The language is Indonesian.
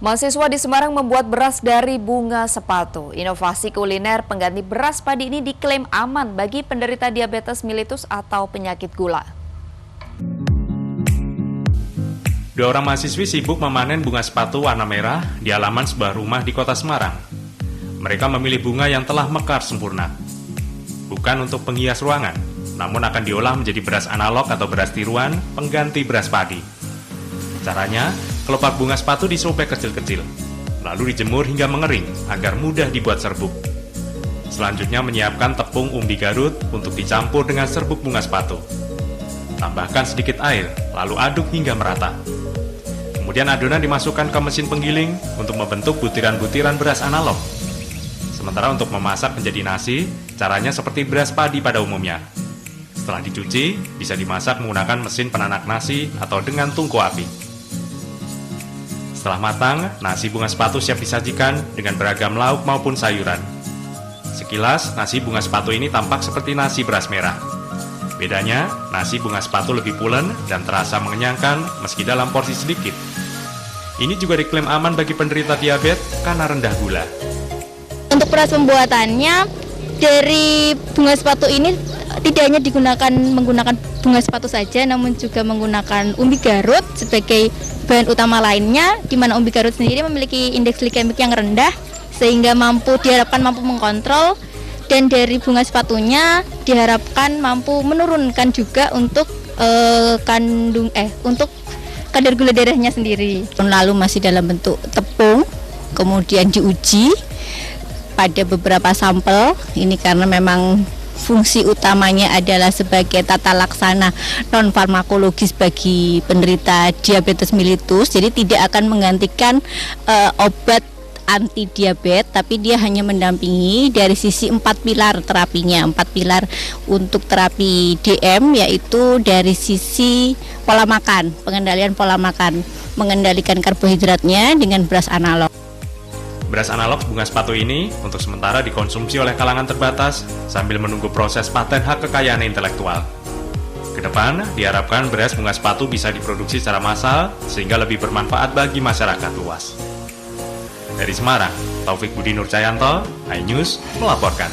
Mahasiswa di Semarang membuat beras dari bunga sepatu. Inovasi kuliner pengganti beras padi ini diklaim aman bagi penderita diabetes mellitus atau penyakit gula. Dua orang mahasiswi sibuk memanen bunga sepatu warna merah di halaman sebuah rumah di kota Semarang. Mereka memilih bunga yang telah mekar sempurna. Bukan untuk penghias ruangan, namun akan diolah menjadi beras analog atau beras tiruan pengganti beras padi. Caranya, kelopak bunga sepatu disobek kecil-kecil, lalu dijemur hingga mengering agar mudah dibuat serbuk. Selanjutnya menyiapkan tepung umbi Garut untuk dicampur dengan serbuk bunga sepatu. Tambahkan sedikit air, lalu aduk hingga merata. Kemudian adonan dimasukkan ke mesin penggiling untuk membentuk butiran-butiran beras analog. Sementara untuk memasak menjadi nasi, caranya seperti beras padi pada umumnya. Setelah dicuci, bisa dimasak menggunakan mesin penanak nasi atau dengan tungku api. Setelah matang, nasi bunga sepatu siap disajikan dengan beragam lauk maupun sayuran. Sekilas, nasi bunga sepatu ini tampak seperti nasi beras merah. Bedanya, nasi bunga sepatu lebih pulen dan terasa mengenyangkan meski dalam porsi sedikit. Ini juga diklaim aman bagi penderita diabetes karena rendah gula. Untuk proses pembuatannya, dari bunga sepatu ini tidak hanya menggunakan bunga sepatu saja, namun juga menggunakan umbi Garut sebagai bahan utama lainnya, di mana umbi Garut sendiri memiliki indeks glikemik yang rendah sehingga diharapkan mampu mengkontrol, dan dari bunga sepatunya diharapkan mampu menurunkan juga untuk untuk kadar gula darahnya sendiri. Lalu masih dalam bentuk tepung, kemudian diuji pada beberapa sampel. Ini karena memang fungsi utamanya adalah sebagai tata laksana non-farmakologis bagi penderita diabetes mellitus. Jadi tidak akan menggantikan obat anti diabetes, tapi dia hanya mendampingi dari sisi 4 pilar terapinya. 4 pilar untuk terapi DM, yaitu dari sisi pola makan, pengendalian pola makan, mengendalikan karbohidratnya dengan beras analog. Beras analog bunga sepatu ini untuk sementara dikonsumsi oleh kalangan terbatas sambil menunggu proses paten hak kekayaan intelektual. Kedepan, diharapkan beras bunga sepatu bisa diproduksi secara massal sehingga lebih bermanfaat bagi masyarakat luas. Dari Semarang, Taufik Budi Nurcayanto, iNews melaporkan.